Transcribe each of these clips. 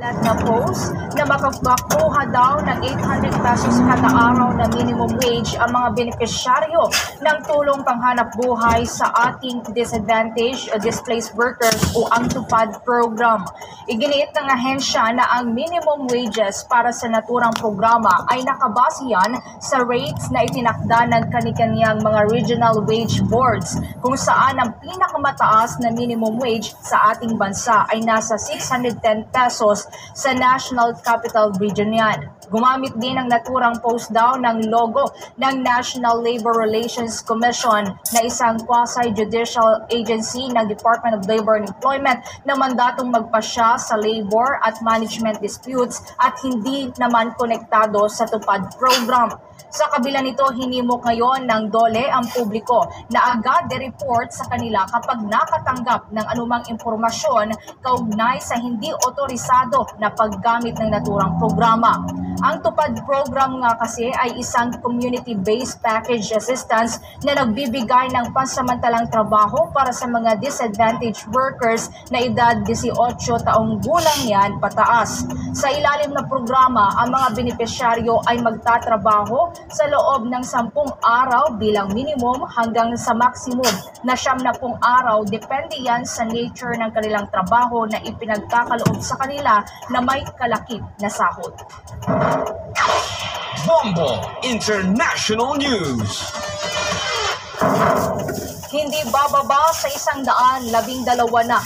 Na post na makakuha daw ng 800 pesos kada araw na minimum wage ang mga benepisyaryo ng tulong panghanap buhay sa ating disadvantaged displaced workers o ang TUPAD program. Iginiit ng ahensya na ang minimum wages para sa naturang programa ay nakabase yan sa rates na itinakda ng kani-kanyang mga regional wage boards kung saan ang pinakamataas na minimum wage sa ating bansa ay nasa 610 pesos sa National Capital Region yan. Gumamit din ng naturang post daw ng logo ng National Labor Relations Commission na isang quasi-judicial agency ng Department of Labor and Employment na mandatong magpasya sa labor at management disputes at hindi naman konektado sa TUPAD program. Sa kabila nito, hinimok ngayon ng DOLE ang publiko na agad de-report sa kanila kapag nakatanggap ng anumang impormasyon kaugnay sa hindi otorisado na paggamit ng naturang programa. Ang TUPAD program nga kasi ay isang community-based package assistance na nagbibigay ng pansamantalang trabaho para sa mga disadvantaged workers na edad 18 taong gulang yan pataas. Sa ilalim ng programa, ang mga benepisyaryo ay magtatrabaho sa loob ng 10 araw bilang minimum hanggang sa maximum na 70 araw. Depende yan sa nature ng kanilang trabaho na ipinagkakaloob sa kanila na may kalakip na sahod. Bombo International News. Hindi bababa sa 112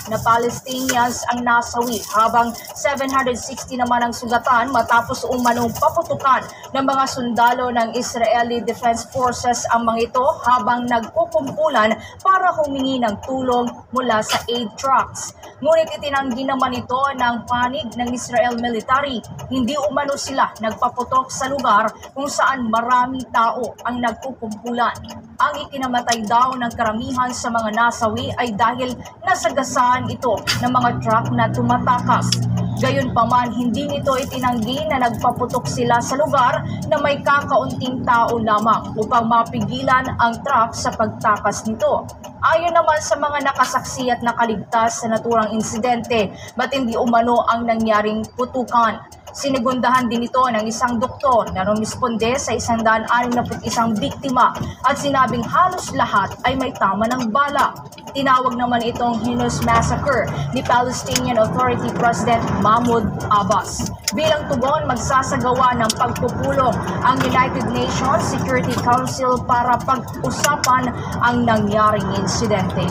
na Palestinians ang nasawi habang 760 naman ang sugatan matapos umanong paputukan ng mga sundalo ng Israeli Defense Forces ang mga ito habang nagkukumpulan para humingi ng tulong mula sa aid trucks. Ngunit itinanggi naman ito ng panig ng Israel military. Hindi umano sila nagpaputok sa lugar kung saan maraming tao ang nagkukumpulan. Ang ikinamatay daw ng karamihan sa mga nasawi ay dahil nasagasaan ito ng mga truck na tumatakas. Gayunpaman, hindi nito itinanggi na nagpaputok sila sa lugar na may kakaunting tao lamang upang mapigilan ang truck sa pagtakas nito. Ayon naman sa mga nakasaksi at nakaligtas sa naturang insidente, ba't hindi umano ang nangyaring putukan. Sinigundahan din ito ng isang doktor na rumisponde sa 161 biktima at sinabing halos lahat ay may tama ng bala. Tinawag naman itong heinous massacre ni Palestinian Authority President Mahmoud Abbas. Bilang tugon, magsasagawa ng pagpupulong ang United Nations Security Council para pag-usapan ang nangyaring insidente.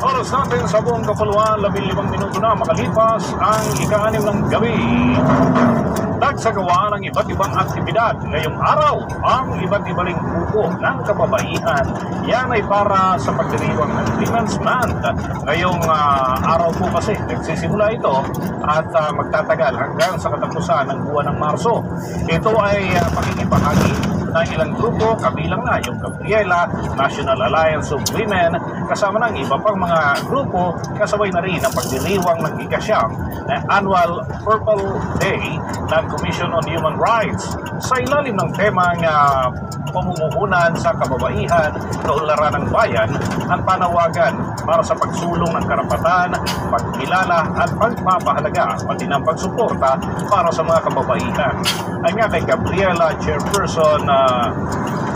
Oras natin sa buong kapuluan, 15 minuto na makalipas ang ika-6 ng gabi. Nagsagawa ng iba't ibang aktibidad ngayong araw ang iba't ibang grupo ng kababaihan. Yan ay para sa pagdiriwang ng Women's Month. Ngayong araw po kasi nagsisimula ito at magtatagal hanggang sa katapusan ng buwan ng Marso. Ito ay pakikipahagi ng ilang grupo, kabilang na yung Gabriela, National Alliance of Women, kasama ng iba pang mga grupo, kasabay na rin ang pagdiriwang ng ikasyam na Annual Purple Day ng Commission on Human Rights sa ilalim ng temang pamumuhunan sa kababaihan, kaunlaran ng bayan, ang panawagan para sa pagsulong ng karapatan, pagkilala at pagpapahalaga, pati ng pagsuporta para sa mga kababaihan. Ay nga kay Gabriela, Chairperson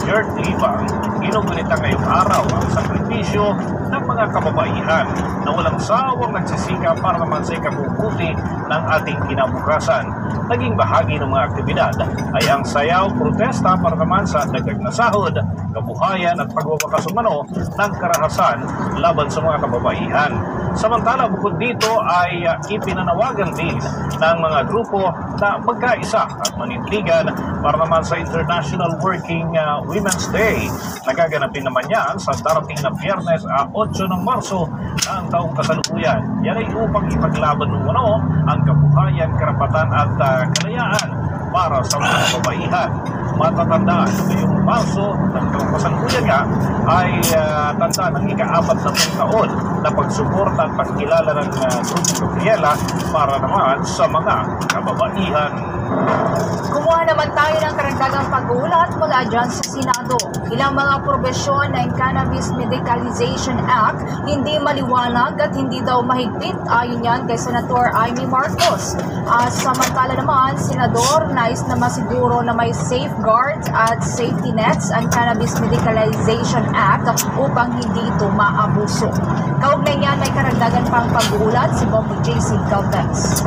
Gert Libang, ginugunita ngayong araw ang sakripisyo ng mga kababaihan na walang sawang nagsisikap para naman sa ikabubuti ng ating kinabukasan. Naging bahagi ng mga aktibidad ay ang sayaw, protesta para naman sa dagdag na sahod, kabuhayan at pagwawakas umano ng karahasan laban sa mga kababaihan. Samantala, bukod dito ay ipinanawagan din ng mga grupo na magkaisa at manindigan para naman sa International Working Women's Day. Nagaganapin naman yan sa darating na Biyernes 8 ng Marso ng taong kasalukuyan. Yan ay upang ipaglaban ng ang kabuhayan, karapatan at kalayaan para sa mga kababaihan. Matatandaan ngayong Marso ng taong kasalukuyan nga ay tanda ng ika-4 na taon na pagsuporta at pagkilala ng Grupo Gabriela para naman sa mga kababaihan. Kumuha naman tayo ng karagdagang pag-uulat mula dyan sa Senado. Senado. Ilang mga probesyon ng Cannabis Medicalization Act hindi maliwanag at hindi daw mahigpit ayon yan kay Senator Amy Marcos. Samantala naman, Senador, nais na masiguro na may safeguards at safety nets ang Cannabis Medicalization Act upang hindi ito maabuso. Kaugnay niyan, may karagdagan pang pag-uulat si Bongo JC Caltex.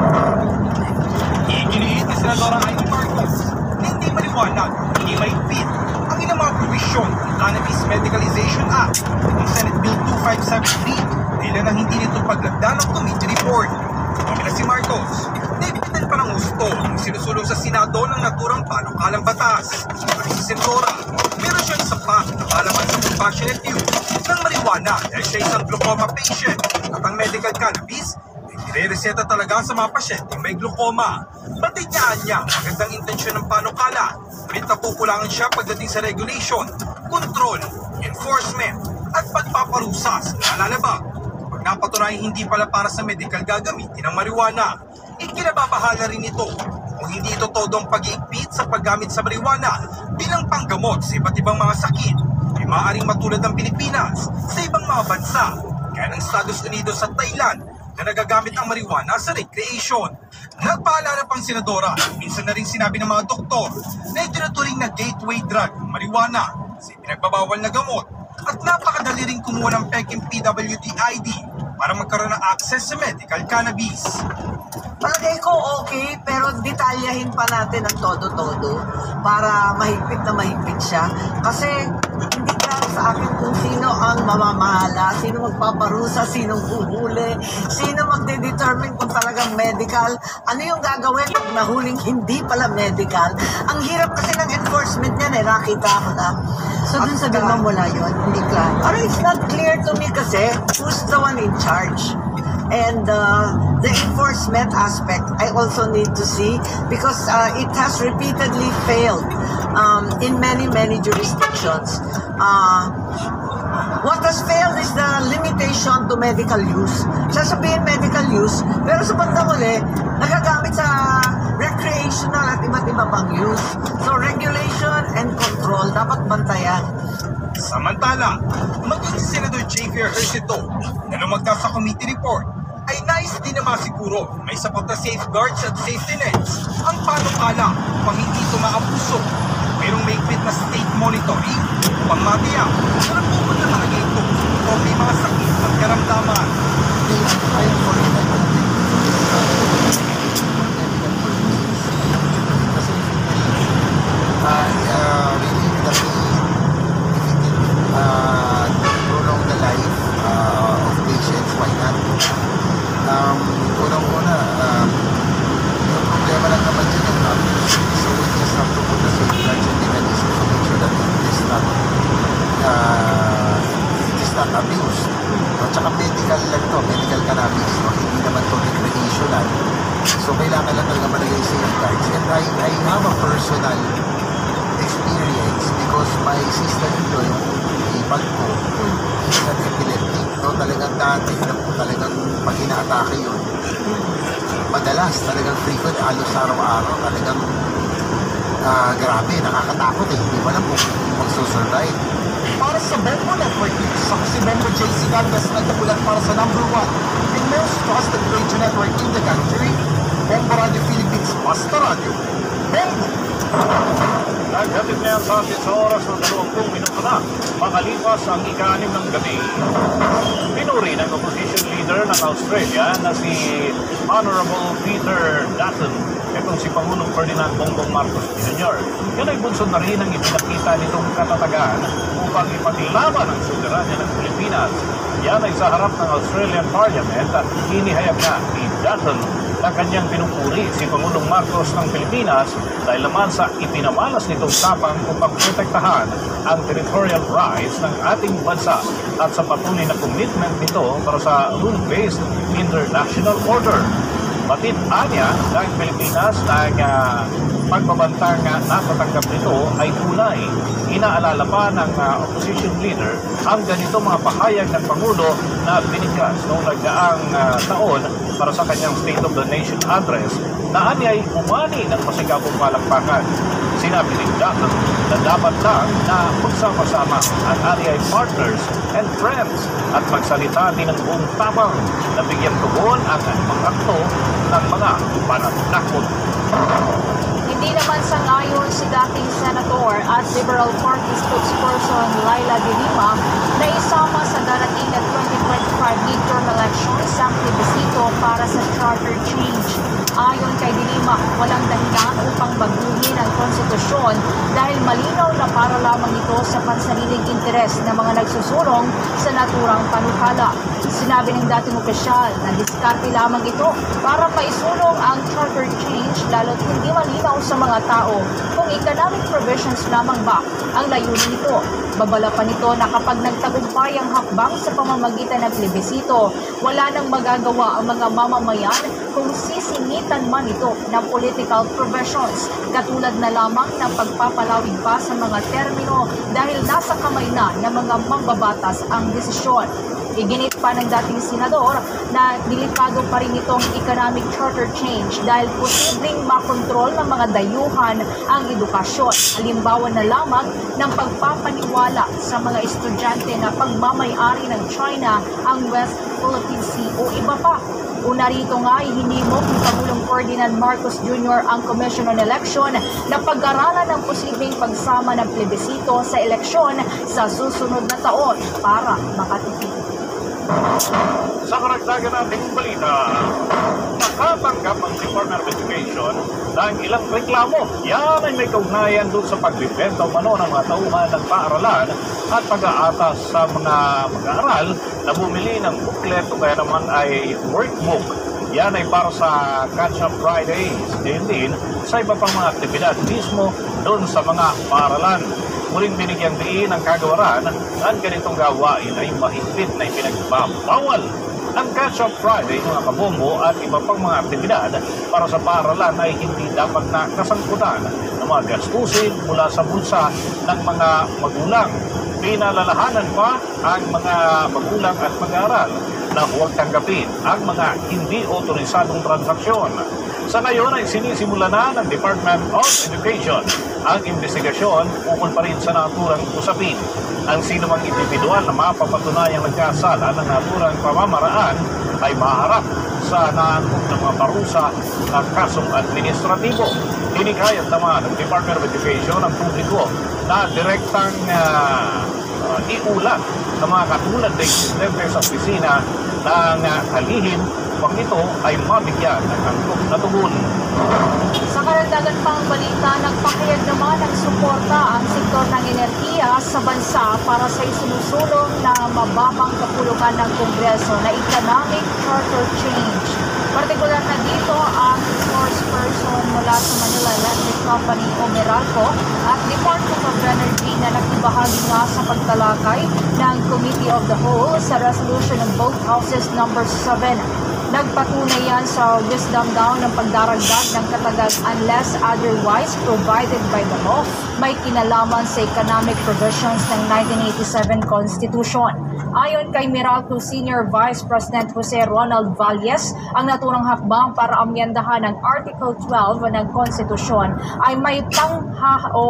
Iginiit ni Senadora Amy Marcos na hindi maliwanag, hindi mahigpit ang ilang mga provisyon ng Cannabis Medicalization Act ng Senate Bill 2573 dahil na hindi nito paglagda ng committee report. Pamila si Marcos, naigpitan pa ng gusto ng sinusulong sa Senado ng naturang panukalang batas. Pero si Senadora, meron siyang sapat na kaalaman sa compassionate use ng marijuana dahil siya isang glaucoma patient at ang medical cannabis nire-reseta talaga sa mga pasyenteng may glaucoma. Patinyaan niya ang magandang intensyon ng panukala, ngunit napukulangan siya pagdating sa regulation, control, enforcement, at pagpaparusa sa nalalabag. Pag napatunay hindi pala para sa medical gagamitin ng marijuana, ikinababahala rin ito kung hindi ito todong pag-iigpit sa paggamit sa marijuana bilang panggamot sa iba't ibang mga sakit ay maaaring matulad ng Pilipinas sa ibang mga bansa, kaya ng Estados Unidos at Thailand na nagagamit ang marijuana sa recreation. Nagpaalala pang senadora, minsan na rin sinabi ng mga doktor na itinuturing na gateway drug ang marijuana sa pinagbabawal na gamot at napakadali rin kumuha ng peking PWD ID para magkaroon ng access sa medical cannabis. Palagay ko okay, pero detalyahin pa natin ang todo-todo para mahigpit na mahigpit siya. Kasi hindi klaro sa akin kung sino ang mamamahala, sino magpaparusa, sinong huhuli, sino magde-determine kung talagang medical, ano yung gagawin pag nahuling hindi pala medical. Ang hirap kasi ng enforcement niyan nakita ko na. So dun sa wala yun, hindi klaro. Pero it's not clear to me kasi who's the one in charge. And the enforcement aspect, I also need to see because it has repeatedly failed in many jurisdictions. What has failed is the limitation to medical use. Sasabihin medical use, pero sa bandang uli, nagagamit sa recreational at iba't iba pang use. So regulation and control, dapat bantayan. Samantala, maging si Senator J.V. Ejercito na lumagda sa committee report ay nais din na masiguro may sapat na safeguards at safety nets ang panukala upang hindi ito maabuso. Mayroong mahigpit na state monitoring upang matiyak na nagpupunta talaga ito o may mga sakit at karamdaman. prolong the life of patients, why not? Unang-una, yung problema lang naman dyan yung abuse. So we just have to put the safeguards and mechanisms to make sure that it is not abused. At saka medical lang to, medical cannabis, no? Hindi naman to recreational. So kailangan lang talaga malagay safeguards. And I have a personal experience because my sister-in-law, yung ipag ko, is an epileptic. No, talagang dati, talagang pag ina-atake yun, madalas, talagang frequent, halos araw-araw, talagang grabe, nakakatakot eh. Hindi mo alam kung magsusurvive. Para sa Bongo Network News, ako si Bongo JC Caltex nagtapulat para sa #1 in most trusted radio network in the country, Bongo Radio Philippines, Basta Radio. Bongo! Naghatid na yan sa atin sa oras ng 20 minuto na, makalipas ang ika-6 ng gabi. Pinuri ng opposition leader ng Australia na si Honorable Peter Dutton, itong si Pangulong Ferdinand Bongbong Marcos Jr. Yan ay bunsod na rin ang ipinakita nitong katatagan upang ipaglaban ang soberanya ng Pilipinas. Yan ay sa harap ng Australian Parliament at inihayag na ni Dutton na kanyang pinupuri si Pangulong Marcos ng Pilipinas dahil naman sa ipinamalas nitong tapang upang protektahan ang territorial rights ng ating bansa at sa patuloy na commitment nito para sa rule-based international order. Batid anya ng Pilipinas na pagbabantang natatanggap nito ay tunay. Inaalala pa ng opposition leader ang ganito mga pahayag ng Pangulo na binigkas noong nagdaang taon para sa kanyang State of the Nation address na anya'y umani ng masigabong palakpakan. Sinabi ni Jack na dapat lang na magsama-sama ang RTI partners and friends at magsalita din ng buong tapang na bigyan tugon ang mga akto ng mga pananakot. Hindi naman sangayon si dating Senator at Liberal Party spokesperson Laila De Lima na isama sa darating na 2025 midterm elections ang plebisito para sa charter change. Ayon kay De Lima, walang dahilan upang baguhin ang konstitusyon dahil malinaw na para lamang ito sa pansariling interes ng mga nagsusulong sa naturang panukala. Sinabi ng dating opisyal na diskarte lamang ito para maisulong ang charter change lalo't hindi malinaw sa mga tao kung economic provisions lamang ba ang layunin nito. Babala pa nito na kapag nagtagumpay ang hakbang sa pamamagitan ng plebisito, wala nang magagawa ang mga mamamayan kung sisingitan man ito ng political provisions, katulad na lamang ng pagpapalawig pa sa mga termino dahil nasa kamay na ng mga mambabatas ang desisyon. Iginit pa ng dating senador na delikado pa rin itong economic charter change dahil posibleng makontrol ng mga dayuhan ang edukasyon. Halimbawa na lamang ng pagpapaniwala sa mga estudyante na pagmamay-ari ng China ang West Philippine Sea o iba pa. Una rito nga ay hinimok ni Pangulong Ferdinand Marcos Jr. ang Commission on Election na pag-aralan ng posibleng pagsama ng plebisito sa eleksyon sa susunod na taon para makatipid. Sa karagdagan nating balita, nakatanggap ang Department of Education ng ilang reklamo. Yan ay may kaugnayan doon sa pagbibenta o mano ng mga tauhan ng paaralan at pag-aatas sa mga mag-aaral na bumili ng booklet o kaya naman ay workbook. Yan ay para sa Catch-up Fridays din sa iba pang mga aktibidad mismo doon sa mga paaralan. Muling binigyang diin ang kagawaran ang ganitong gawain ay mahigpit na ipinagbabawal. Ang Catch-up Friday, mga kabombo at iba pang mga aktibidad para sa paaralan ay hindi dapat na kasangkutan ng mga gastusin mula sa bulsa ng mga magulang. Pinalalahanan pa ang mga magulang at mag-aaral na huwag tanggapin ang mga hindi otorisadong transaksyon. Sa ngayon ay sinisimula na ng Department of Education ang investigasyon ukol pa rin sa naturang usapin. Ang sinumang individual na mapapatunayang nagkasala ng naturang pamamaraan ay maharap sa naangkop ng mga parusa ng kasong administratibo. Hinikayat naman ng Department of Education ang publiko na direktang iulat ng mga katulad ng presidente sa opisina ng kalihim upang ito ay mabigyan ng angkop na tugon. Sa karagdagan pang balita, nagpakayag naman ng suporta ang sektor ng enerhiya sa bansa para sa isinusulong na mababang kapulungan ng Kongreso na economic charter change. Partikular na dito ang source person mula sa Manila Electric Company o Meralco at Department of Energy na nagbahagi nga sa pagtalakay ng Committee of the Whole sa resolution ng both houses number 7. Nagpatunay yan sa wisdom daw ng pagdaragdag ng katagang unless otherwise provided by the law, may kinalaman sa economic provisions ng 1987 Constitution. Ayon kay Meralco Senior Vice President Jose Ronald Valles, ang naturang hakbang para amyendahan ng Article 12 ng Konstitusyon ay may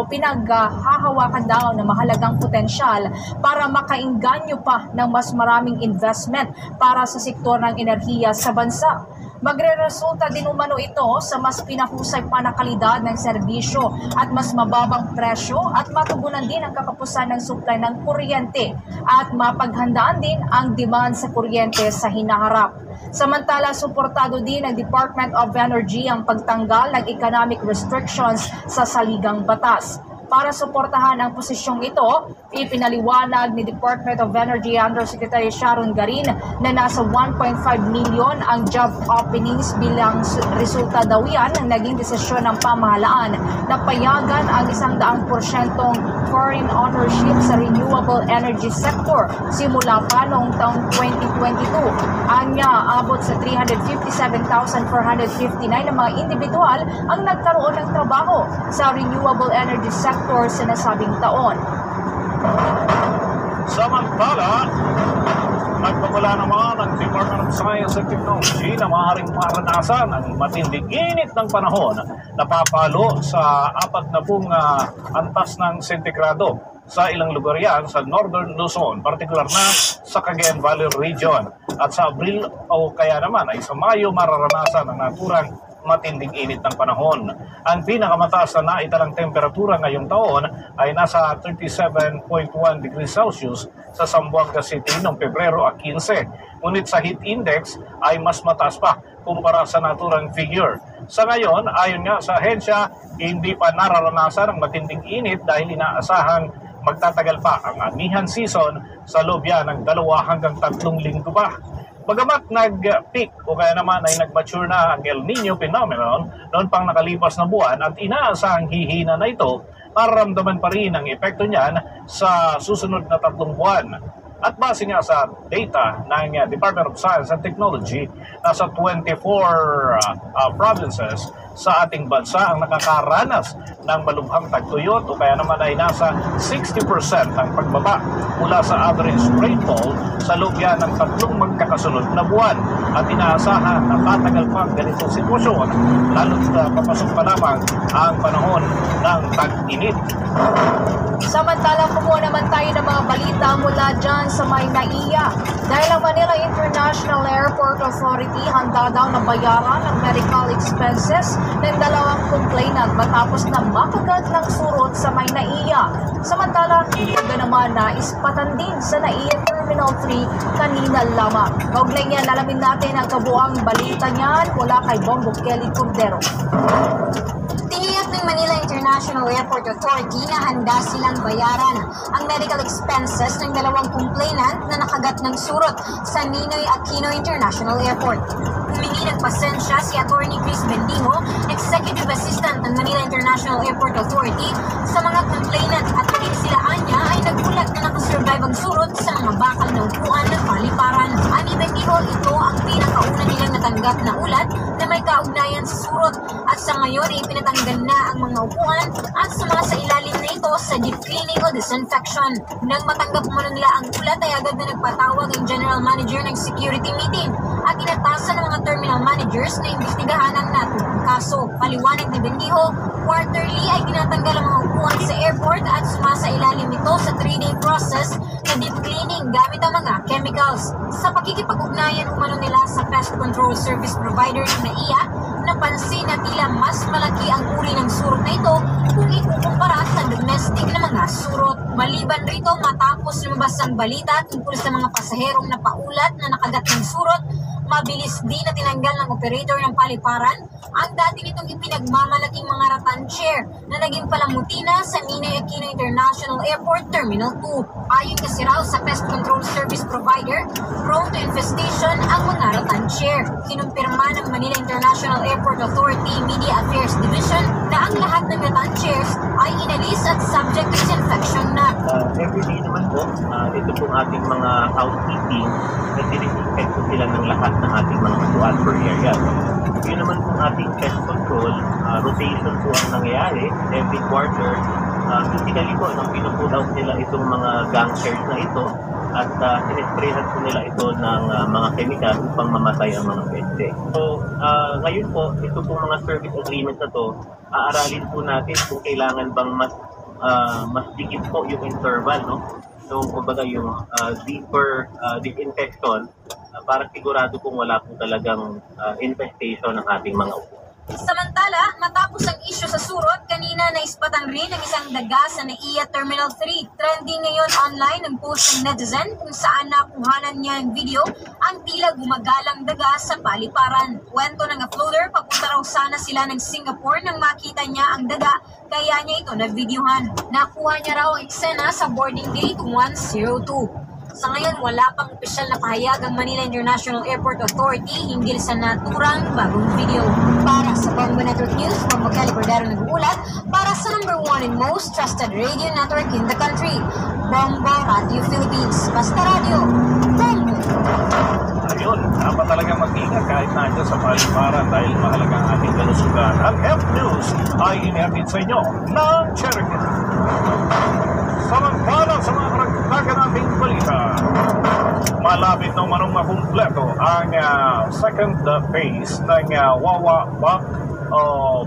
pinaghahawakan daw na mahalagang potensyal para makainganyo pa ng mas maraming investment para sa sektor ng enerhiya sa bansa. Magre-resulta din umano ito sa mas pinahusay pa na kalidad ng serbisyo at mas mababang presyo at matugunan din ang kakapusan ng supply ng kuryente at mapaghandaan din ang demand sa kuryente sa hinaharap. Samantala, suportado din ng Department of Energy ang pagtanggal ng economic restrictions sa saligang batas. Para suportahan ang posisyong ito, ipinaliwanag ni Department of Energy Undersecretary Sharon Garin na nasa 1.5 million ang job openings bilang resulta daw yan ng naging desisyon ng pamahalaan na payagan ang 100% foreign ownership sa renewable energy sector simula pa noong taong 2022. Anya, abot sa 357,459 na mga individual ang nagkaroon ng trabaho sa renewable energy sector sa nasabing taon. Samantala, Nagpapala naman ang Department of Science and Technology na maaaring maranasan ang matinding init ng panahon na papalo sa 40 antas ng sentigrado sa ilang lugar yan sa Northern Luzon, partikular na sa Cagayan Valley Region. At sa Abril o kaya naman ay sa Mayo mararanasan ang naturang matinding init ng panahon. Ang pinakamataas na naitalang temperatura ngayong taon ay nasa 37.1 degrees Celsius sa Zamboanga City noong Pebrero 15. Ngunit sa heat index ay mas mataas pa kumpara sa naturang figure. Sa ngayon, ayon nga sa ahensya, hindi pa nararanasan ang matinding init dahil inaasahang magtatagal pa ang amihan season sa loob yan ng 2 hanggang 3 linggo pa. Bagamat nag-peak o kaya naman ay nag-mature na ang El Nino phenomenon noon pang nakalipas na buwan at inaasahang hihina na ito, mararamdaman pa rin ang epekto niyan sa susunod na 3 buwan. At base nga sa data ng Department of Science and Technology, nasa 24 provinces sa ating bansa ang nakakaranas ng malubhang tagtuyot o kaya naman ay nasa 60% ang pagbaba mula sa average rainfall sa loob yan ng 3 magkakasunod na buwan. At inaasahan na tatagal pa ang ganitong sitwasyon lalo't papasok pa lamang ang panahon ng tag-init. Samantala, kumuha naman tayo ng mga balita mula dyan sa may NAIA. Dahil ang Manila International Airport Authority handa daw na bayaran ang medical expenses ng 2 complainant matapos na makagat ng surot sa may NAIA. Samantala, ito naman na ispatan din sa NAIA Terminal 3 kanina lamang. Kaugnay niyan, alamin natin ang kabuang balita niyan mula kay Bongo Kelly Cordero. Tiniyak ng Manila International Airport Authority na handa silang bayaran ang medical expenses ng 2 complainant na nakagat ng surot sa Ninoy Aquino International Airport. Humingi ng pasensya si Atty. Chris Bendijo, Executive Assistant ng Manila International Airport Authority, sa mga complainant at maging sila anya ay nagulat na nakasurvive ang surot sa mga bakal na upuan ng paliparan. Ani Bendijo, ito ang pinakauna nilang natanggap na ulat na may kaugnayan sa surot at sa ngayon ay pinatanggal na ang mga upuan at sa mga sa ilalim na ito sa deep cleaning o disinfection. Nang matanggap mo nila ang ulat ay agad na nagpatawag ang General Manager ng security meeting at inatasan ng mga terminal managers na imbestigahan ang naturang kaso. Paliwanag ni Bendijo, quarterly ay tinatanggal ang mga upuan sa airport at sumasailalim ito sa 3-day process na deep cleaning gamit ang mga chemicals. Sa pakikipag-ugnayan umano nila sa pest control service provider ng NAIA, napansin na tila mas malaki ang uri ng surot na ito kung ikukumpara sa domestic na mga surot. Maliban rito, matapos lumabas ang balita tungkol sa mga pasaherong na paulat na nakagat ng surot, mabilis din na tinanggal ng operator ng paliparan ang dati nitong ipinagmamalaking mga rattan chair na naging palamuti na sa Ninoy Aquino International Airport Terminal 2. Ayon kasi raw sa pest control service provider, prone to infestation ang mga rattan chair. Kinumpirma ng Manila International Airport Authority Media Affairs Division na ang lahat ng rattan chairs ay inalis at subject to disinfection na. Everyday naman po, ito pong ating mga housekeeping na dinisinfect po sila ng lahat ng ating mga matuan per area. Yun naman pong ating pest control, rotation po ang nangyayari every quarter. Typically po, nang pinuput out nila itong mga gang chairs na ito at sinesprayhan po nila ito ng mga chemical upang mamatay ang mga peste. So, ngayon po, ito pong mga service agreements na to, aaralin po natin kung kailangan bang mas dikit po yung interval, no? So, kumbaga yung deeper disinfection para sigurado kung wala po talagang infestation ng ating mga upo. Samantala, matapos ang isyu sa surot, kanina naispatan rin ang isang daga sa NAIA Terminal 3. Trending ngayon online ang post ng netizen kung saan nakuhanan niya ang video ang tila gumagalang daga sa paliparan. Kwento ng uploader, papunta raw sana sila ng Singapore nang makita niya ang daga, kaya niya ito na videohan. Nakuha niya raw ang eksena sa boarding gate 102. Sa ngayon, wala pang opisyal na pahayag ang Manila International Airport Authority hinggil sa naturang bagong video. Para sa Bongo Network News, Bongo Kelly Cordero nag-uulat para sa #1 and most trusted radio network in the country, Bongo Radio Philippines. Basta Radio, Bongo! Ayun, dapat talaga mag-ingat kahit nandiyan sa paliparan dahil mahalagang ating kalusugan. Ang Health News ay inihatid sa inyo ng Cherry Samantala sa mga karagdagan nating balita. Malapit na manong makumpleto ang second phase ng Wawa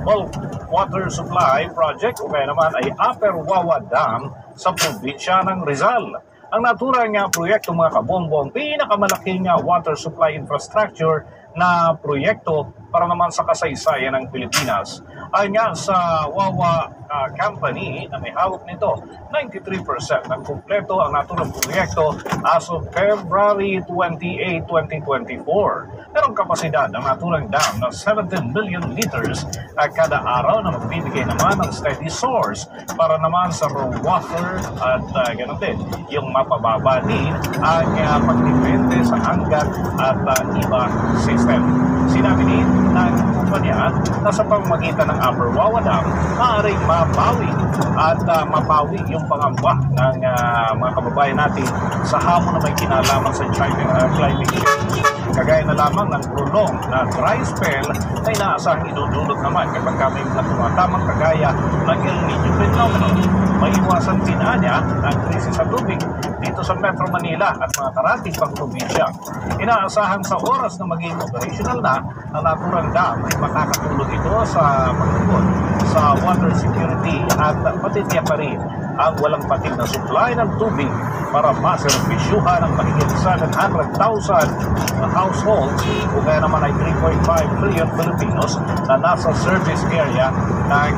Bulk Water Supply Project o kaya naman ay Upper Wawa Dam sa probinsya ng Rizal. Ang naturang proyekto mga kabombo, ang pinakamalaking water supply infrastructure na proyekto para naman sa kasaysayan ng Pilipinas. Ayon nga sa Wawa Company na may hawak nito, 93% ng kumpleto ang naturang proyekto as of February 28, 2024. Merong kapasidad ng naturang dam na 17 million liters kada araw na magbibigay naman ng steady source para naman sa raw water at ganoon din yung mapababa din ang pagdepende sa hanggat at iba system. Sinabi din ng kumpanya na sa pamamagitan ng Upper Wawa Dam, maaaring mapawi at mapawi yung pangamba ng mga kababayan natin sa hamon na may kinalaman sa climate change. Kagaya na lamang ng prolong na dry spell na inaasahang idudulot naman kapag kami na tumatamang kagaya ng El Niño phenomenon. Maiwasan din niya ang krisis sa tubig dito sa Metro Manila at mga karating pang probinsya. Inaasahan sa oras na maging operational na ang naturang dam ay makakatulong ito sa pagtugon sa water security at matitiyak pa rin ang walang patig na supply ng tubig para maserbisyuhan ng mahigit 700,000 households o kaya naman ay 3.5 million Filipinos na nasa service area ng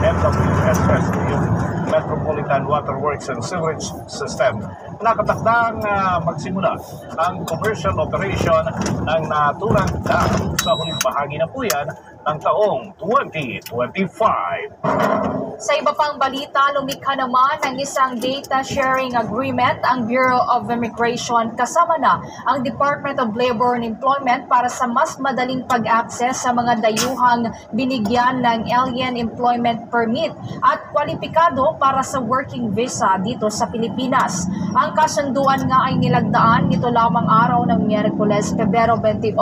MWSS, yung Metropolitan Water Works and Sewerage System. Nakatakdang magsimula ang commercial operation ng naturang dam sa huling bahagi na po yan ng taong 2025. Sa iba pang balita, lumikha naman ng isang data sharing agreement ang Bureau of Immigration kasama na ang Department of Labor and Employment para sa mas madaling pag-access sa mga dayuhang binigyan ng Alien Employment Permit at kwalipikado para sa working visa dito sa Pilipinas. Ang kasunduan nga ay nilagdaan nito lamang araw ng Miyerkules, Pebrero 28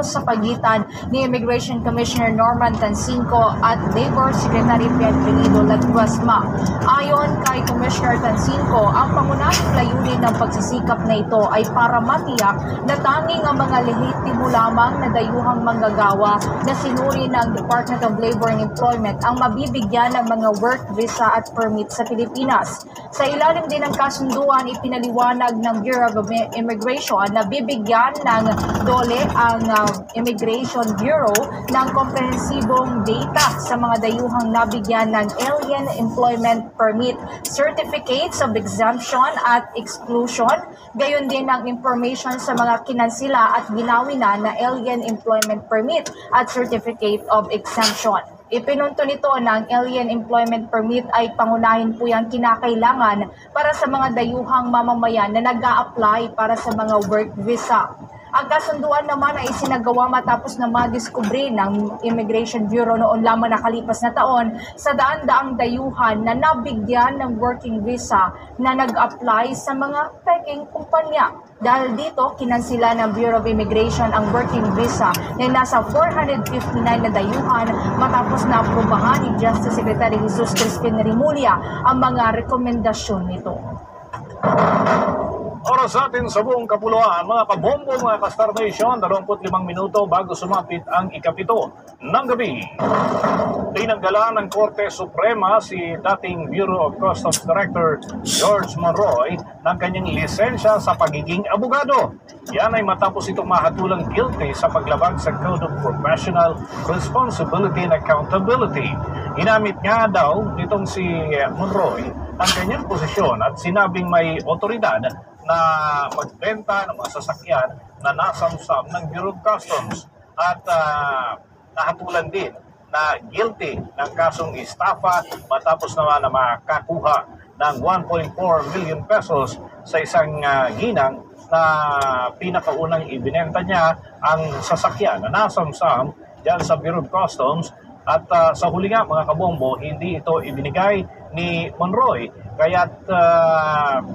sa pagitan ni Immigration Commissioner Norman Tansinco at Labor Secretary Pedro Lagwasma. Ayon kay Commissioner Tansinco, ang pangunahing layunin ng pagsisikap na ito ay para matiyak na tanging ang mga lehitimo lamang na dayuhang manggagawa na sinuri ng Department of Labor and Employment ang mabibigyan ng mga work visa at permit sa Pilipinas. Sa ilalim din ng kasunduan, ipinaliwanag ng Bureau of Immigration na bibigyan ng DOLE ang Immigration Bureau ng komprehensibong data sa mga dayuhang nabigyan ng Alien Employment Permit, Certificates of Exemption at Exclusion, gayon din ang information sa mga kinansila at ginawi na Alien Employment Permit at Certificate of Exemption. Ipinunto nito ng Alien Employment Permit ay pangunahin po yung kinakailangan para sa mga dayuhang mamamayan na nag-a-apply para sa mga work visa. Ang kasunduan naman ay isinagawa matapos na madiskubre ng Immigration Bureau noon lamang nakalipas na taon sa daan-daang dayuhan na nabigyan ng working visa na nag-apply sa mga peking kumpanya. Dahil dito, kinansila ng Bureau of Immigration ang working visa na nasa 459 na dayuhan matapos na aprubahan ni Justice Secretary Jesus Crispin Rimulya ang mga rekomendasyon nito. Oras natin sa buong kapuluan, mga kabombo, mga ka-Star Nation, 25 minuto bago sumapit ang ikapito ng gabi. Tinanggalan ng Korte Suprema si dating Bureau of Customs Director George Monroy ng kanyang lisensya sa pagiging abogado. Yan ay matapos itong mahatulang guilty sa paglabag sa Code of Professional Responsibility and Accountability. Inamit nga daw nitong si Monroy ang kanyang posisyon at sinabing may otoridad na magbenta ng mga sasakyan na nasamsam ng Bureau of Customs at nahatulan din na guilty ng kasong estafa matapos naman na makakuha ng 1.4 million pesos sa isang ginang na pinakaunang ibinenta niya ang sasakyan na nasamsam dyan sa Bureau of Customs. At sa huli nga mga kabombo, hindi ito ibinigay ni Monroy Kaya't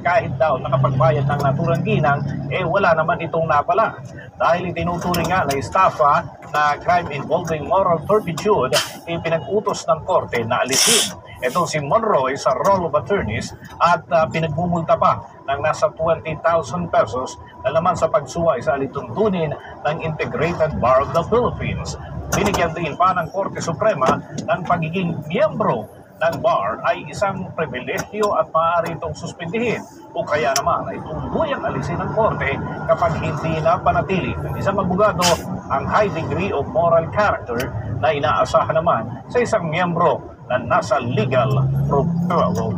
kahit daw nakapagbayad ng naturang ginang, wala naman itong napala. Dahil itinuturing nga na estafa na crime involving moral turpitude, pinag-utos ng korte na alisin itong si Monroy sa roll of attorneys at pinagmumulta pa ng nasa 20,000 pesos na laman sa pagsuway sa alituntunin ng Integrated Bar of the Philippines. Binigyan din pa ng Korte Suprema ng pagiging miyembro ng bar ay isang pribilehyo at maaari itong suspindihin o kaya naman ay tuluyang alisin ng korte kapag hindi na panatili ng isang abogado ang high degree of moral character na inaasahan naman sa isang miyembro na nasa legal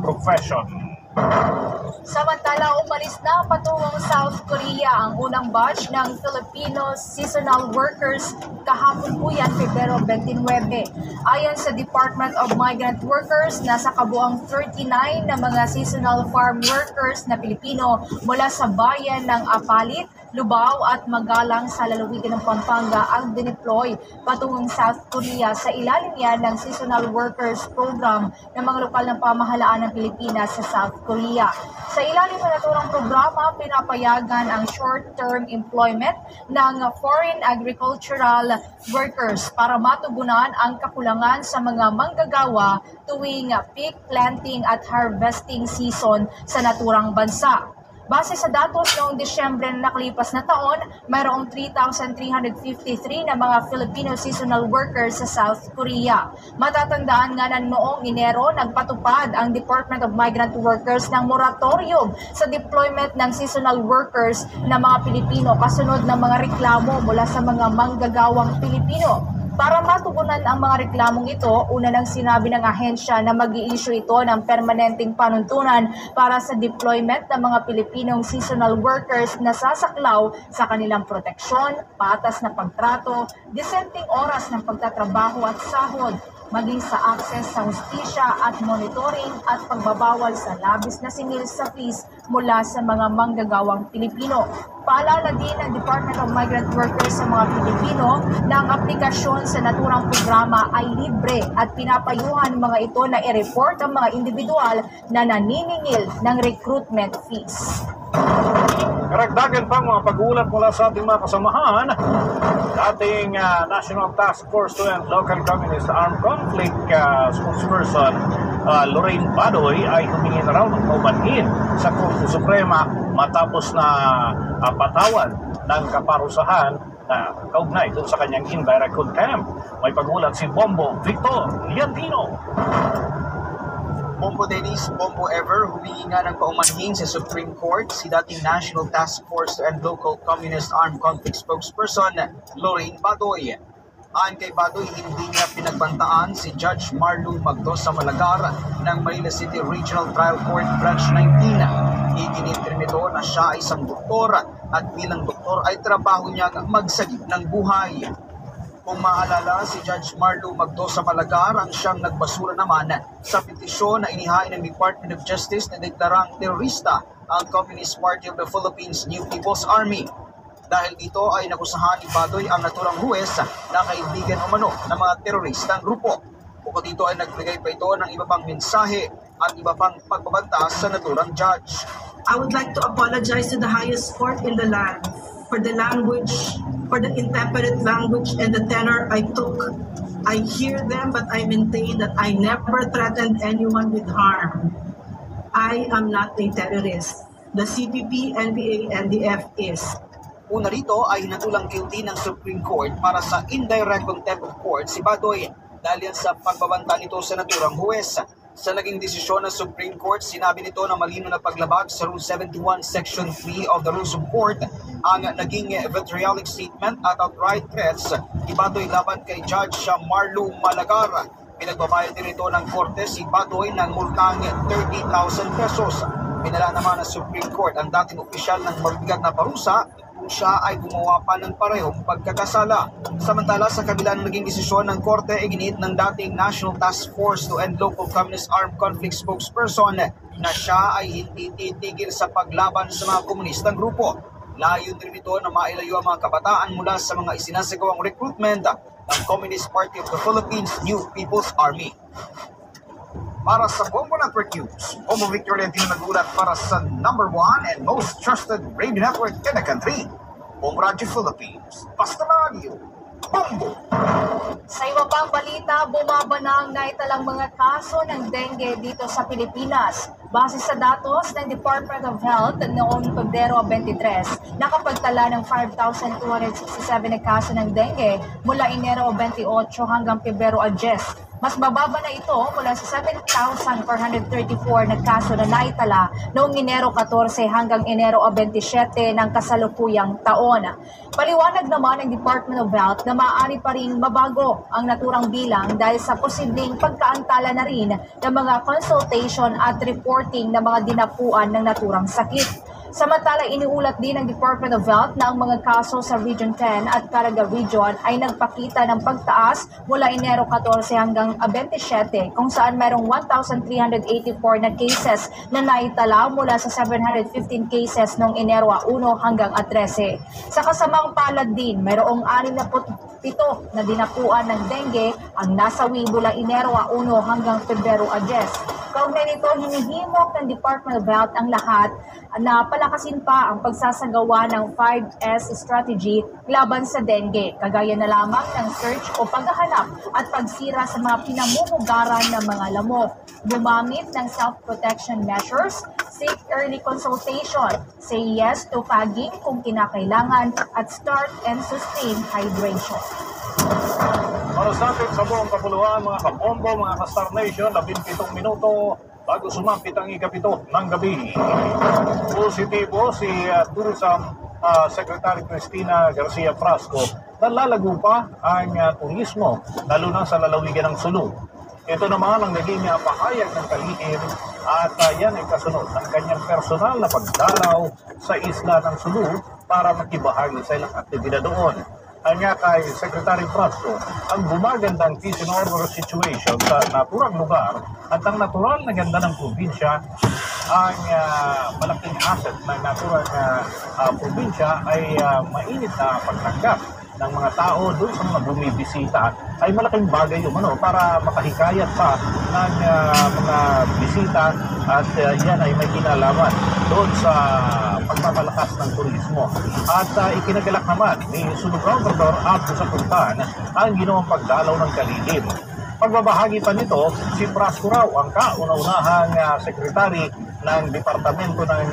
profession. Samantala, umalis na patungong South Korea ang unang batch ng Filipino seasonal workers kahapon po yan, Pebrero 29. Ayon sa Department of Migrant Workers, nasa kabuang 39 na mga seasonal farm workers na Pilipino mula sa bayan ng Apalit, Lubao at Magalang sa lalawigan ng Pampanga ang dineploy patungong South Korea sa ilalim yan ng Seasonal Workers Program ng mga lokal ng pamahalaan ng Pilipinas sa South Korea. Sa ilalim ng naturang programa, pinapayagan ang short-term employment ng foreign agricultural workers para matugunan ang kakulangan sa mga manggagawa tuwing peak planting at harvesting season sa naturang bansa. Base sa datos noong Disyembre na nakalipas na taon, mayroong 3,353 na mga Filipino seasonal workers sa South Korea. Matatandaan nga na noong Enero, nagpatupad ang Department of Migrant Workers ng moratorium sa deployment ng seasonal workers na mga Pilipino kasunod ng mga reklamo mula sa mga manggagawang Pilipino. Para matugunan ang mga reklamong ito, una nang sinabi ng ahensya na mag-i-issue ito ng permanenteng panuntunan para sa deployment ng mga Pilipinong seasonal workers na sasaklaw sa kanilang proteksyon, patas na pagtrato, disenteng oras ng pagtatrabaho at sahod, maging sa access sa hustisya at monitoring at pagbabawal sa labis na singil sa fees mula sa mga manggagawang Pilipino. Paalala din ng Department of Migrant Workers sa mga Pilipino na ang aplikasyon sa naturang programa ay libre at pinapayuhan mga ito na i-report ang mga individual na naniningil ng recruitment fees. Karagdagan pang mga pag-uulat mula sa ating mga kasamahan, ating National Task Force to End Local Communist Armed Conflict spokesperson Lorraine Badoy ay humingi na raw ng paumanhin sa Korte Suprema matapos na patawan ng kaparusahan na kaugnay doon sa kanyang indirect contempt. May pag-ulat si Bombo Victor Liantino. Bombo Dennis, Bombo Ever, humingi nga ng paumanhin sa Supreme Court si dating National Task Force to End Local Communist Armed Conflict spokesperson Lorraine Badoy. Ayon kay Badoy, hindi niya pinagbantaan si Judge Marlu Magdosa Malagar ng Manila City Regional Trial Court Branch 19. Iginitrim nito na siya ay isang doktor at bilang doktor ay trabaho niyang magsagip ng buhay. Kung maalala, si Judge Marlu Magdosa Malagar ang siyang nagbasura naman sa petisyon na inihain ng Department of Justice na deklarang terorista ang Communist Party of the Philippines New People's Army. Dahil dito ay nakusahan ni Badoy ang naturang huwes na kaibigan umano ng mga teroristang grupo. Bukod dito ay nagbigay pa ito ng iba pang mensahe at iba pang pagbabanta sa naturang judge. I would like to apologize to the highest court in the land for the language, for the intemperate language and the tenor I took. I hear them, but I maintain that I never threatened anyone with harm. I am not a terrorist. The CPP, NPA, NDF is. Una rito ay hinatulang guilty ng Supreme Court para sa indirect contempt of court si Badoy dahil sa pagbabanta nito sa naturang huwes. Sa naging desisyon ng Supreme Court, sinabi nito na malino na paglabag sa Rule 71 Section 3 of the Rules of Court ang naging vitriolic statement at outright threats ni Badoy laban kay Judge Marlu Malagar. Pinagbabayad din ito ng korte si Badoy ng multang 30,000 pesos. Pinala naman ng Supreme Court ang dating opisyal ng mabigat na parusa kung siya ay gumawa pa ng parehong pagkakasala. Samantala, sa kabila ng naging desisyon ng korte, iginit ng dating National Task Force to End Local Communist Armed Conflict spokesperson na siya ay hindi titigil sa paglaban sa mga komunistang grupo. Layon din ito na mailayo ang mga kabataan mula sa mga isinasagawang recruitment ng Communist Party of the Philippines New People's Army. Para sa Bombo Network News, Bombo Victor Lentino nagulat para sa number 1 and most trusted radio network in the country, Bombo Radio Philippines. Basta Radio, Bombo! Sa iba pang balita, bumaba na ang naitalang mga kaso ng dengue dito sa Pilipinas. Base sa datos ng Department of Health noong Pebrero 23, nakapagtala ng 5,267 na kaso ng dengue mula Enero 28 hanggang Pebrero 10. Mas bababa na ito mula sa 7,434 na kaso na naitala noong Enero 14 hanggang Enero 27 ng kasalukuyang taon. Paliwanag naman ng Department of Health na maaari pa rin mabago ang naturang bilang dahil sa posibleng pagkaantala na rin ng mga consultation at reporting ng mga dinapuan ng naturang sakit. Samantala, iniulat din ng Department of Health na ang mga kaso sa Region 10 at Caraga Region ay nagpakita ng pagtaas mula Enero 14 hanggang 27 kung saan mayroong 1,384 na cases na naitala mula sa 715 cases noong Enero 1 hanggang 13. Sa kasamang palad din, mayroong 67 na dinapuan ng dengue ang nasawi mula Enero 1 hanggang Pebrero 10. Kaugnay nito, hinihimok ng Department of Health ang lahat na palakasin pa ang pagsasagawa ng 5S strategy laban sa dengue, kagaya na lamang ng search o paghahanap at pagsira sa mga pinamumugaran ng mga lamok, gumamit ng self-protection measures, seek early consultation, say yes to fagging kung kinakailangan, at start and sustain hydration. Para sa atin sa buong kapuluan, mga kabombo, mga ka-Star Nation, 17 minuto bago sumapit ang ikapito ng gabi. Positibo si Tourism Secretary Cristina Garcia Frasco na lalago pa ang turismo, lalo na sa lalawigan ng Sulu. Ito naman ang naging pahayag ng kalihim at yan ay kasunod ng kanyang personal na pagdalaw sa isla ng Sulu para makibahagi sa ilang aktibidad doon. Anya kay Secretary Frasco, ang gumagandang peace and order situation sa naturang lugar at ang natural na ganda ng probinsya, ang malaking asset ng naturang probinsya ay mainit na pagtanggap ng mga tao doon sa mga bumibisita ay malaking bagay yung para makahikayat pa ng mga bisita at yan ay may kinalaman doon sa pagpapalakas ng turismo. At ikinagalak naman ni Sulu Governor Abdo Sapuntan ang ginawang pagdalaw ng kalihim. Pagbabahagi pa nito, si Frasco raw ang kauna-unahang sekretary ng Departamento ng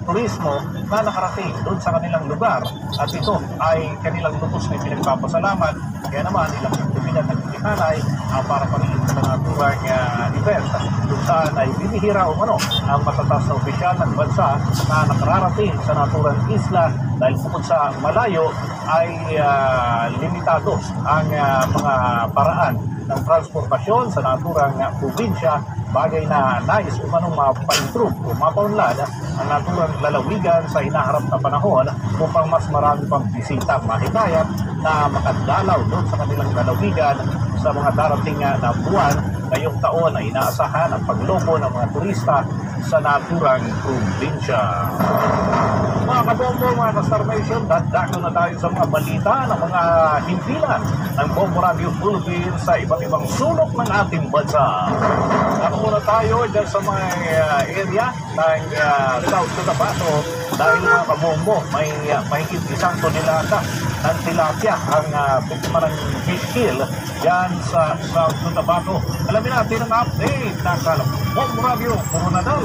Turismo na nakarating doon sa kanilang lugar. At ito ay kanilang lubos na pinagpapasalamat. Kaya naman ilang aktibidad ng itinalay para pagiging sa naturang event. Doon saan ay bibihira ang matatas na opisyal ng bansa na nakararating sa naturang isla dahil bukod sa malayo ay limitado ang mga paraan ng transportasyon sa naturang probinsya, bagay na nais umanong mapa-improve o mapaunlad ang naturang lalawigan sa hinaharap na panahon upang mas marami pang bisita mahikayat na makadalaw doon sa kanilang lalawigan sa mga darating na buwan. Ngayong taon ay inaasahan ang pagloko ng mga turista sa naturang probinsya. Mga kabombo, mga ka-Star Nation, dadako na tayo sa mga balita ng mga himpilan ng Bombo Radio Philippines sa iba't ibang sulok ng ating bansa. Ako muna tayo dyan sa mga area ng South Cotabato dahil mga kabombo, may mahigit 1 tonelada ng tilapia ang biktima ng fish kill dyan sa South Cotabato. Alamin natin ang update ng Bombo Radio Coronadal.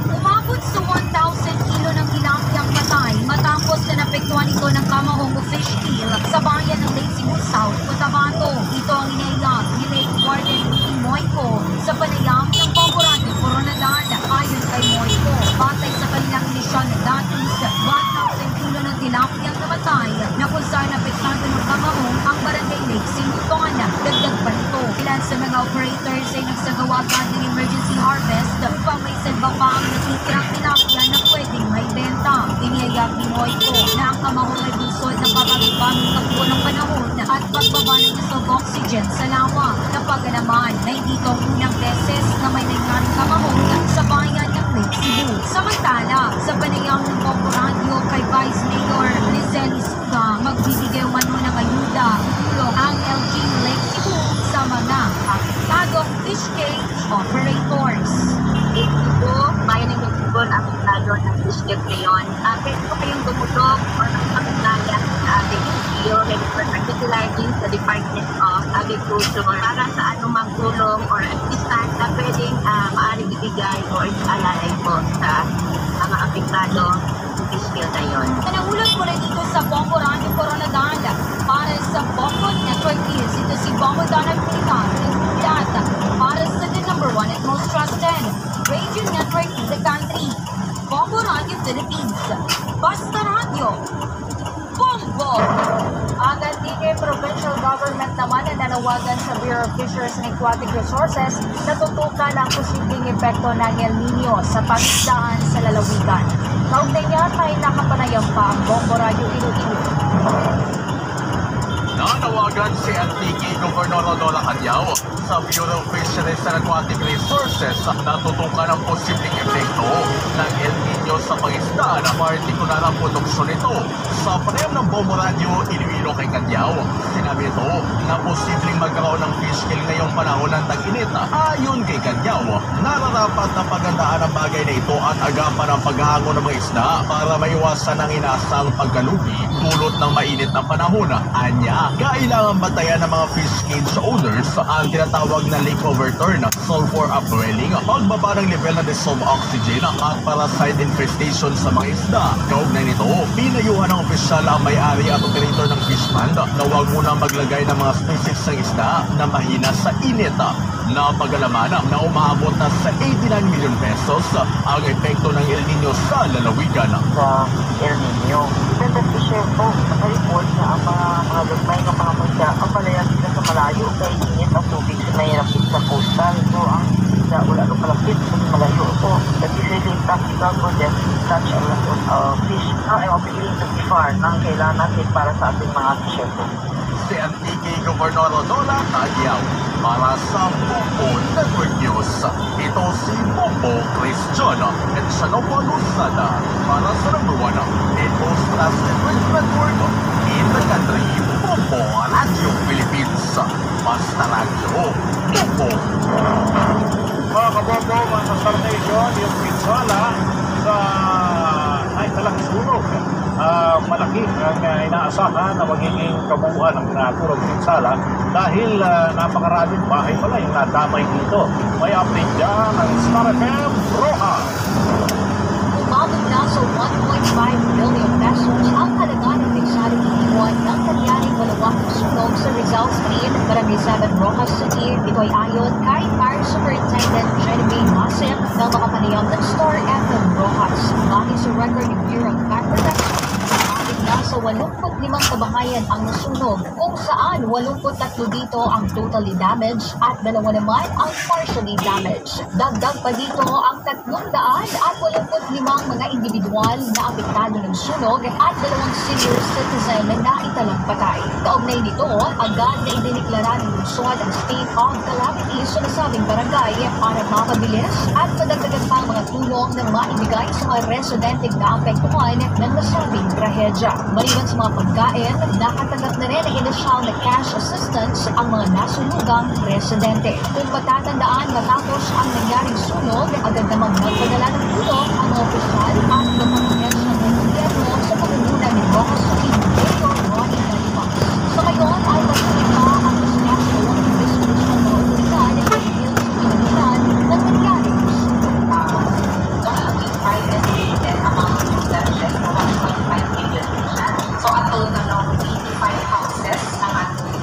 Umabot sa 1,000 kilo ng tilapiyang patay matapos na napektuhan ito ng kamahong o fish kill sa bayan ng Lake Cebu South, Cotabato. Ito ang inailang ni Lake Warden Ricky Moico sa panayam ng Bombo Radio Coronadal. Ayon kay Moico, batay sa kanilang inisyon na datos, 1,000 kilo ng tilapiyang namatay na kung saan napektado ng kamahong ang barangay Lake Cebu. Dagdag pa nito, ilan sa mga operators ay nagsagawa agad ng emergency harvest upang may salba pa ang natitirang tilapia na pwedeng may benta. Iniyayag ni Moico na ang kamahong ay busod ng pagkakabaming takbo ng panahon at pagbaba ng gusto oxygen sa lawa. Napaganaman na hindi ito unang beses na may nangyaring kamahong sa bayan ng Lake Cebu. Samantala, sa panayam ng Bombo Radio kay Vice Mayor Lizelle Isuga, magbibigay umano ng ayuda tulong ang LG Lake Cebu sa mga apektadong fish operators. Ito po, bayan ng Luzon, apektado ng district ngayon. Pwede po kayong tumutog o nakapagdaya sa ating LGU, particularly sa Department of Agriculture, para sa anumang tulong or assistance na pwedeng maaaring ibigay o ialay po sa mga apektado district na yun. Nanahulog mula dito sa Bongo Radio Coronadal para sa Bongo Network News. Ito si Bongo Donald Pilihan, data para sa the #1 and most trusted radio network in the country, Bongo Radio Philippines. Basta Radio, Bongo! Ang Antique Provincial Government naman na nanawagan sa Bureau of Fisheries and Aquatic Resources na tutukan ang posibleng epekto ng El Nino sa pangisdaan sa lalawigan. Kaugnay niya ay nakapanayam pa ang Bongo Radio Iloilo. Nanawagan si Antique Governor Rodola Cadyao sa Bureau of Fisheries and Aquatic Resources na tutukan ang posibleng epekto ng El Nino sa pangisdaan, partikular ang produksyon nito. Sa panayam ng Bongo Radio Iloilo kay Cadyao, sinabi ito na posibleng magkaroon ng fish kill ngayong panahon ng tag-init. Ayon kay Cadyao, nararapat na pagandaan ang bagay na ito at agapan ang paghahango ng mga isda para maiwasan ang inaasang pagkalugi dulot ng mainit na panahon. Anya, kailangan batayan ng mga fish cage owners ang tinatawag na leak overturn, sulfur upwelling, pagbaba ng level ng dissolved oxygen at parasite infestation sa mga isda. Kaugnay nito, pinayuhan ng opisyal ang may-ari at operator ng fish pond na huwag muna maglagay ng mga species ng isda na mahina sa init. Napag-alaman na umaabot na sa 89 million pesos ang epekto ng El Nino sa lalawigan. Sa El Nino, ganda fisher po, nakareport na ang mga lagmay ng mga munda ang palaya sila sa malayo kay init ang tubig sa mahirapit sa coastal. So ang isda wala nung kalapit sa malayo. So that is really practical for them to catch a lot of fish. Now I'm appealing to FIFAR na kailangan natin para sa ating mga fisher po. Si Antique Governor Rodola Cadyao para sa Bongo Network News. Ito si Bongo Cristian at siya na Lusada para sa #1 and most trusted network in the country, Bongo Radio Philippines. Basta Radio, Bongo. Mga kabombo, mga station, yung pinsala sa ay talagang sunog. Malaki ang inaasahan na magiging kabuuan ng naturang pinsala dahil napakaraming bahay pala yung nadamay dito. May update dyan ang Star FM Rojas. Umabot na sa 1.5 billion pesos ang halaga ng pinsalang iniwan ng nangyaring malawaking sunog sa Rizal Street, Barangay 7, Rojas City. Ito ay ayon kay Fire Superintendent Genevieve Masip na makapanayam ng Star FM Rojas. Dahil sa record ng Bureau of Fire Protection, nasa 85 kabahayan ang nasunog, kung saan 83 dito ang totally damaged at 2 naman ang partially damaged. Dagdag pa dito ang 385 mga individual na apektado ng sunog at 2 senior citizen na italang patay. Kaugnay nito, agad na idiniklara ng lungsod ang state of calamity sa nasabing barangay para mapabilis at padagdagan pa ang mga tulong na maibigay sa mga residente na apektuhan ng nasabing trahedya. Maliban sa mga pagkain, nakatanggap na rin ang inisyal na cash assistance ang mga nasunugang residente. Kung matatandaan, matapos ang nangyaring sunog, agad namang nagpadala ng tulong ang mga opisyal at mga pangyasyang ng gobyerno sa pagmumuna ni Rojas City, Mayor Ronnie Malimas. Sa ngayon ay patuloy pa ang national investigation ng mga otoridad ng pinagpilan ng nangyaring sunog. So, a total of 85 houses ang ating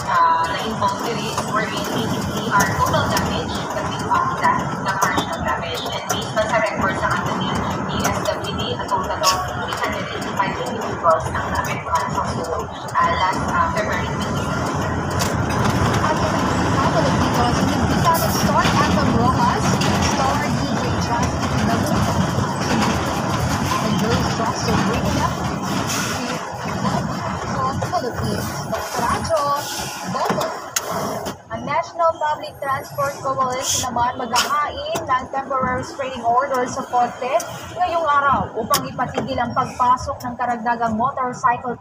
na-involved diri, wherein 83 are total damage, kasi that na partial damage. And based on sa records ng ating DSWD, a total of 385 individuals ang na-apektuhan sa sunog last February 20. At yung nagsisabalog dito, sinigbitan ng Star FM Rojas, Star DJ Justin Naluto, and Girls Justin bringing up Philippines. Radyo, Bongo. Ang National Public Transport Coalition naman maghahain ng temporary restraining order sa korte ngayong araw upang ipatigil ang pagpasok ng karagdagang motorcycle